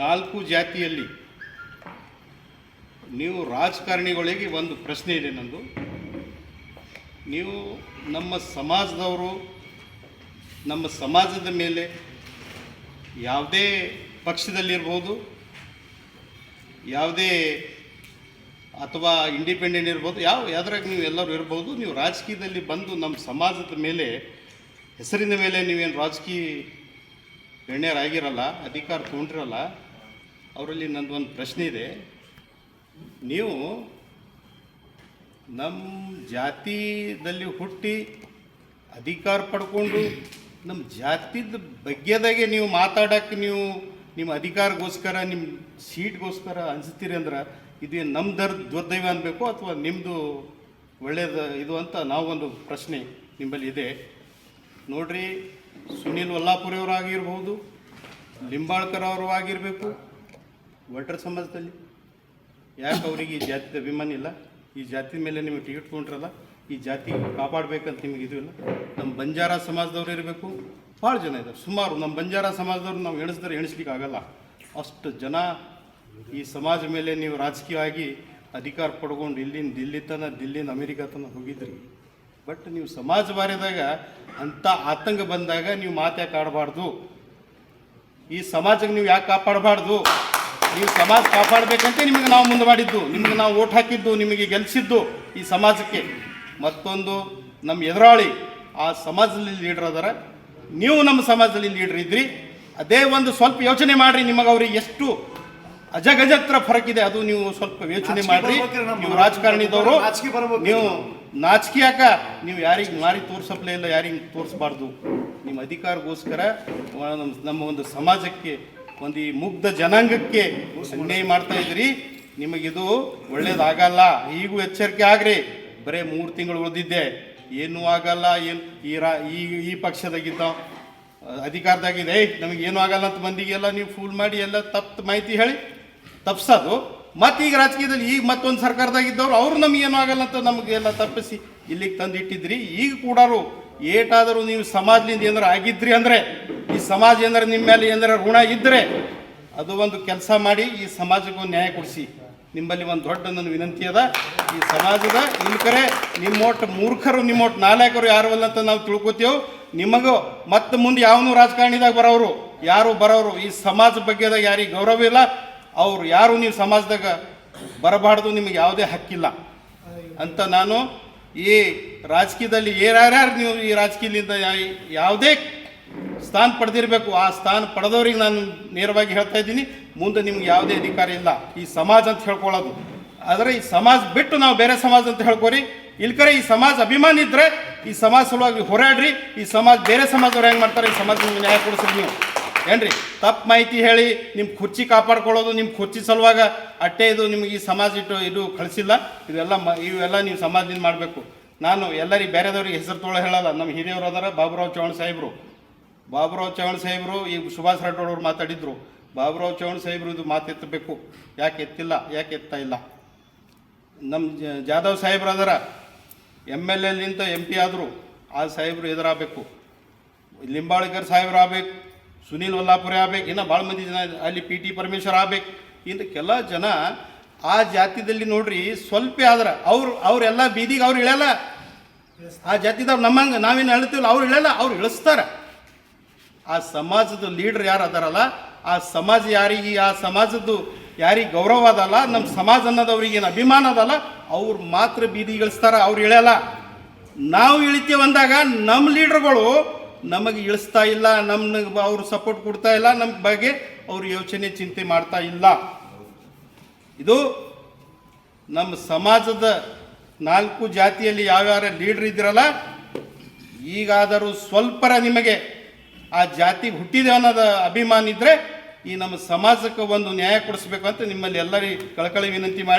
ನಾಲ್ಕು ಜಾತಿಯಲ್ಲಿ ನೀವು ರಾಜಕಾರಣಿಗಳಿಗೆ ಒಂದು ಪ್ರಶ್ನೆ ಇದೆ ನಂದು. ನೀವು ನಮ್ಮ ಸಮಾಜದವರು, ನಮ್ಮ ಸಮಾಜದ ಮೇಲೆ ಯಾವುದೇ ಪಕ್ಷದಲ್ಲಿರ್ಬೋದು, ಯಾವುದೇ ಅಥವಾ ಇಂಡಿಪೆಂಡೆಂಟ್ ಇರ್ಬೋದು, ಯಾವ್ದ್ರಾಗ ನೀವು ಎಲ್ಲರೂ ಇರ್ಬೋದು, ನೀವು ರಾಜಕೀಯದಲ್ಲಿ ಬಂದು ನಮ್ಮ ಸಮಾಜದ ಮೇಲೆ ಹೆಸರಿನ ಮೇಲೆ ನೀವೇನು ರಾಜಕೀಯ ಗಣ್ಯರಾಗಿರಲ್ಲ, ಅಧಿಕಾರ ತೊಗೊಂಡಿರಲ್ಲ, ಅವರಲ್ಲಿ ನಂದು ಒಂದು ಪ್ರಶ್ನೆ ಇದೆ. ನೀವು ನಮ್ಮ ಜಾತಿದಲ್ಲಿ ಹುಟ್ಟಿ ಅಧಿಕಾರ ಪಡ್ಕೊಂಡು ನಮ್ಮ ಜಾತಿದ ಬಗ್ಗೆದಾಗೆ ನೀವು ಮಾತಾಡೋಕ್ಕೆ ನೀವು ನಿಮ್ಮ ಅಧಿಕಾರಗೋಸ್ಕರ, ನಿಮ್ಮ ಸೀಟ್ಗೋಸ್ಕರ ಅನಿಸ್ತೀರಿ ಅಂದ್ರೆ ಇದು ನಮ್ಮ ದುರ್ದೈವ ಅನ್ಬೇಕು ಅಥವಾ ನಿಮ್ಮದು ಒಳ್ಳೆಯದು ಇದು ಅಂತ ನಾವೊಂದು ಪ್ರಶ್ನೆ ನಿಮ್ಮಲ್ಲಿ ಇದೆ. ನೋಡ್ರಿ, ಸುನೀಲ್ ವಲ್ಲಾಪುರಿಯವರು ಆಗಿರ್ಬೋದು, ಲಿಂಬಾಳ್ಕರ್ ಅವರು ಆಗಿರಬೇಕು, ವಲ್ಟರ್ ಸಮಾಜದಲ್ಲಿ ಯಾಕೆ ಅವರಿಗೆ ಈ ಜಾತಿದ ಅಭಿಮಾನ ಇಲ್ಲ? ಈ ಜಾತಿ ಮೇಲೆ ನಿಮಗೆ ಟಿಕೆಟ್ ತೊಗೊಂಡ್ರಲ್ಲ, ಈ ಜಾತಿ ಕಾಪಾಡಬೇಕಂತ ನಿಮಗೆ ಇದು ಇಲ್ಲ. ನಮ್ಮ ಬಂಜಾರ ಸಮಾಜದವ್ರು ಇರಬೇಕು, ಭಾಳ ಜನ ಇದ್ದಾರೆ. ಸುಮಾರು ನಮ್ಮ ಬಂಜಾರ ಸಮಾಜದವ್ರು ನಾವು ಎಣಿಸ್ಲಿಕ್ಕೆ ಆಗಲ್ಲ, ಅಷ್ಟು ಜನ ಈ ಸಮಾಜ ಮೇಲೆ ನೀವು ರಾಜಕೀಯವಾಗಿ ಅಧಿಕಾರ ಪಡ್ಕೊಂಡು ದಿಲ್ಲಿಂದ ಅಮೇರಿಕಾ ತನಕ ಹೋಗಿದ್ರಿ. ಬಟ್ ನೀವು ಸಮಾಜ ಬಾರಿದಾಗ ಅಂಥ ಆತಂಕ ಬಂದಾಗ ನೀವು ಮಾತ್ಯಾಕೆ ಆಡಬಾರ್ದು? ಈ ಸಮಾಜಕ್ಕೆ ನೀವು ಯಾಕೆ ಕಾಪಾಡಬಾರ್ದು? ನೀವು ಸಮಾಜ ಕಾಪಾಡಬೇಕಂತ ನಿಮಗೆ ನಾವು ಮುಂದೆ ಮಾಡಿದ್ದು, ನಿಮಗೆ ನಾವು ಓಟ್ ಹಾಕಿದ್ದು, ನಿಮಗೆ ಗೆಲ್ಲಿಸಿದ್ದು ಈ ಸಮಾಜಕ್ಕೆ. ಮತ್ತೊಂದು ನಮ್ಮ ಎದುರಾಳಿ ಆ ಸಮಾಜದಲ್ಲಿ ಲೀಡರ್ ಅದರ, ನೀವು ನಮ್ಮ ಸಮಾಜದಲ್ಲಿ ಲೀಡರ್ ಇದ್ರಿ. ಅದೇ ಒಂದು ಸ್ವಲ್ಪ ಯೋಚನೆ ಮಾಡಿರಿ, ನಿಮಗೆ ಅವ್ರಿಗೆ ಎಷ್ಟು ಅಜಗಜತ್ರ ಫರಕ್ ಇದೆ, ಅದು ನೀವು ಸ್ವಲ್ಪ ಯೋಚನೆ ಮಾಡಿರಿ. ನೀವು ರಾಜಕಾರಣಿದವರು, ನೀವು ನಾಚಿಕೆ ಯಾಕ? ನೀವು ಯಾರಿಗೆ ಮಾರಿ ತೋರ್ಸಪ್ಲೇ ಇಲ್ಲ, ಯಾರಿಗೆ ತೋರಿಸ್ಬಾರ್ದು. ನಿಮ್ಮ ಅಧಿಕಾರಗೋಸ್ಕರ ನಮ್ಮ ಒಂದು ಸಮಾಜಕ್ಕೆ, ಒಂದು ಈ ಮುಗ್ಧ ಜನಾಂಗಕ್ಕೆ ಅನ್ಯಾಯ ಮಾಡ್ತಾ ಇದ್ರಿ. ನಿಮಗಿದು ಒಳ್ಳೇದಾಗಲ್ಲ. ಈಗೂ ಎಚ್ಚರಿಕೆ ಆಗ್ರಿ. ಬರೇ 3 ತಿಂಗಳು ಉಳಿದಿದ್ದೆ, ಏನೂ ಆಗಲ್ಲ. ಏನು ಈ ಪಕ್ಷದಾಗಿದ್ದ ಅಧಿಕಾರದಾಗಿದೆ, ನಮಗೇನು ಆಗಲ್ಲ ಅಂತ ಮಂದಿಗೆಲ್ಲ ನೀವು ಫೂಲ್ ಮಾಡಿ ಎಲ್ಲ ತಪ್ಪು ಮಾಹಿತಿ ಹೇಳಿ ತಪ್ಪಿಸೋದು. ಮತ್ತು ಈಗ ರಾಜಕೀಯದಲ್ಲಿ ಈಗ ಮತ್ತೊಂದು ಸರ್ಕಾರದಾಗಿದ್ದವ್ರು ಅವರು ನಮಗೇನು ಆಗಲ್ಲ ಅಂತ ನಮಗೆಲ್ಲ ತಪ್ಪಿಸಿ ಇಲ್ಲಿಗೆ ತಂದು ಇಟ್ಟಿದ್ರಿ. ಈಗ ಕೂಡ ಏಟಾದರೂ ನೀವು ಸಮಾಜದಿಂದ ಏನಾರು ಆಗಿದ್ರಿ ಅಂದರೆ, ಈ ಸಮಾಜ ಏನಾರು ನಿಮ್ಮ ಮೇಲೆ ಏನಾರ ಋಣ ಇದ್ದರೆ ಅದು ಒಂದು ಕೆಲಸ ಮಾಡಿ ಈ ಸಮಾಜಕ್ಕೆ ಒಂದು ನ್ಯಾಯ ಕೊಡಿಸಿ. ನಿಮ್ಮಲ್ಲಿ ಒಂದು ದೊಡ್ಡ ನನ್ನ ವಿನಂತಿ ಅದ. ಈ ಸಮಾಜದ ಇಲ್ಕರೆ ನಿಮ್ಮೊಟ್ಟು ಮೂರ್ಖರು, ನಿಮ್ಮೊಟ್ಟು ನಾಲ್ಕರು ಯಾರು ಅಲ್ಲ ಅಂತ ನಾವು ತಿಳ್ಕೊತೀವಿ. ನಿಮಗೂ ಮತ್ತೆ ಮುಂದೆ ಯಾವನು ರಾಜಕಾರಣಿದಾಗ ಬರೋರು ಯಾರು ಬರೋರು ಈ ಸಮಾಜ ಬಗ್ಗೆದಾಗ ಯಾರಿಗೆ ಗೌರವ ಇಲ್ಲ, ಅವರು ಯಾರು ನೀವು ಸಮಾಜದಾಗ ಬರಬಾರ್ದು, ನಿಮಗೆ ಯಾವುದೇ ಹಕ್ಕಿಲ್ಲ ಅಂತ ನಾನು ಈ ರಾಜಕೀಯದಲ್ಲಿ ಯಾರ್ಯಾರು ನೀವು ಈ ರಾಜಕೀಯದಿಂದ ಯಾವುದೇ ಸ್ಥಾನ ಪಡೆದಿರಬೇಕು, ಆ ಸ್ಥಾನ ಪಡೆದವ್ರಿಗೆ ನಾನು ನೇರವಾಗಿ ಹೇಳ್ತಾ ಇದ್ದೀನಿ, ಮುಂದೆ ನಿಮ್ಗೆ ಯಾವುದೇ ಅಧಿಕಾರ ಇಲ್ಲ ಈ ಸಮಾಜ ಅಂತ ಹೇಳ್ಕೊಳ್ಳೋದು. ಆದರೆ ಈ ಸಮಾಜ ಬಿಟ್ಟು ನಾವು ಬೇರೆ ಸಮಾಜ ಅಂತ ಹೇಳ್ಕೊರಿ. ಇಲ್ಕರೆ ಈ ಸಮಾಜ ಅಭಿಮಾನ ಇದ್ದರೆ ಈ ಸಮಾಜ ಸಲುವಾಗಿ ಹೋರಾಡ್ರಿ. ಈ ಸಮಾಜ ಬೇರೆ ಸಮಾಜದವ್ರು ಹೆಂಗೆ ಮಾಡ್ತಾರೆ, ಈ ಸಮಾಜ ನಿಮ್ಗೆ ನ್ಯಾಯ ಕೊಡಿಸ್ರಿ. ನೀವು ಏನ್ರಿ ತಪ್ಪು ಮಾಹಿತಿ ಹೇಳಿ ನಿಮ್ಮ ಕುರ್ಚಿ ಕಾಪಾಡ್ಕೊಳ್ಳೋದು, ನಿಮ್ಮ ಕುರ್ಚಿ ಸಲುವಾಗ ಅಟ್ಟೆ ಇದು ನಿಮಗೆ ಈ ಸಮಾಜ ಇದು ಕಳಿಸಿಲ್ಲ. ಇವೆಲ್ಲ ನೀವು ಸಮಾಜದಿಂದ ಮಾಡಬೇಕು. ನಾನು ಎಲ್ಲರಿಗೆ ಬೇರೆದವ್ರಿಗೆ ಹೆಸರು ತೊಗೊಳ್ಳೋ ಹೇಳಲ್ಲ. ನಮ್ಮ ಹಿರಿಯವರು ಅದಾರ, ಬಾಬುರಾವ್ ಚೌಹಾಣ್ ಸಾಹೇಬರು ಈಗ ಸುಭಾಷ್ ರಾಠೋಡ್ ಅವರು ಮಾತಾಡಿದ್ರು. ಬಾಬುರಾವ್ ಚೌಹಾಣ್ ಸಾಹೇಬರು ಇದು ಮಾತು ಎತ್ತಬೇಕು, ಯಾಕೆ ಎತ್ತಿಲ್ಲ, ಯಾಕೆ ಎತ್ತಾ ಇಲ್ಲ? ನಮ್ಮ ಜಾಧವ್ ಸಾಹೇಬ್ರು ಅದರ MLA MP ಆದರು, ಆ ಸಾಹೇಬರು ಎದುರಾಗಬೇಕು. ಲಿಂಬಾಳ್ಕರ್ ಸಾಹೇಬ್ರು ಆಗ್ಬೇಕು, ಸುನೀಲ್ ವಲ್ಲಾಪುರಿ ಆಗ್ಬೇಕು, ಇನ್ನೂ ಭಾಳ ಮಂದಿ ಜನ ಅಲ್ಲಿ PT ಪರಮೇಶ್ವರ್ ಆಗ್ಬೇಕು. ಇದಕ್ಕೆಲ್ಲ ಜನ ಆ ಜಾತಿದಲ್ಲಿ ನೋಡ್ರಿ ಸ್ವಲ್ಪ ಆದ್ರೆ ಅವರೆಲ್ಲ ಬೀದಿಗೆ ಅವ್ರು ಇಳಿಯಲ್ಲ. ಆ ಜಾತಿದವ್ರು ನಮ್ಮಂಗೆ ನಾವೇನು ಹೇಳ್ತೀವಲ್ಲ ಅವ್ರು ಇಳಿಯಲ್ಲ, ಅವ್ರು ಇಳಿಸ್ತಾರೆ. ಆ ಸಮಾಜದ ಲೀಡ್ರ್ ಯಾರು ಅದಾರಲ್ಲ, ಆ ಸಮಾಜ ಯಾರಿಗೆ, ಆ ಸಮಾಜದ್ದು ಯಾರಿಗೆ ಗೌರವ ಅದಲ್ಲ, ನಮ್ಮ ಸಮಾಜ ಅನ್ನೋದವ್ರಿಗೇನು ಅಭಿಮಾನ ಅದಲ್ಲ, ಅವ್ರು ಮಾತ್ರ ಬೀದಿಗೆ ಇಳಿಸ್ತಾರೆ, ಅವ್ರು ಇಳಿಯಲ್ಲ. ನಾವು ಇಳಿತೀವಿ ಅಂದಾಗ ನಮ್ಮ ಲೀಡ್ರ್ಗಳು ನಮಗೆ ಇಳಿಸ್ತಾ ಇಲ್ಲ, ನಮ್ಗೆ ಅವರು ಸಪೋರ್ಟ್ ಕೊಡ್ತಾ ಇಲ್ಲ, ನಮ್ಮ ಬಗ್ಗೆ ಅವರು ಯೋಚನೆ ಚಿಂತೆ ಮಾಡ್ತಾ ಇಲ್ಲ. ಇದು ನಮ್ಮ ಸಮಾಜದ 4 ಜಾತಿಯಲ್ಲಿ ಯಾವ್ಯಾವ ಲೀಡ್ರ್ ಇದ್ರಲ್ಲ, ಈಗಾದರೂ ಸ್ವಲ್ಪರ ನಿಮಗೆ ಆ ಜಾತಿಗೆ ಹುಟ್ಟಿದೆ ಅನ್ನೋದು ಅಭಿಮಾನ ಇದ್ದರೆ ಈ ನಮ್ಮ ಸಮಾಜಕ್ಕೆ ಒಂದು ನ್ಯಾಯ ಕೊಡಿಸ್ಬೇಕು ಅಂತ ನಿಮ್ಮಲ್ಲಿ ಎಲ್ಲರಿಗೂ ಕಳಕಳಿ ವಿನಂತಿ ಮಾಡಿ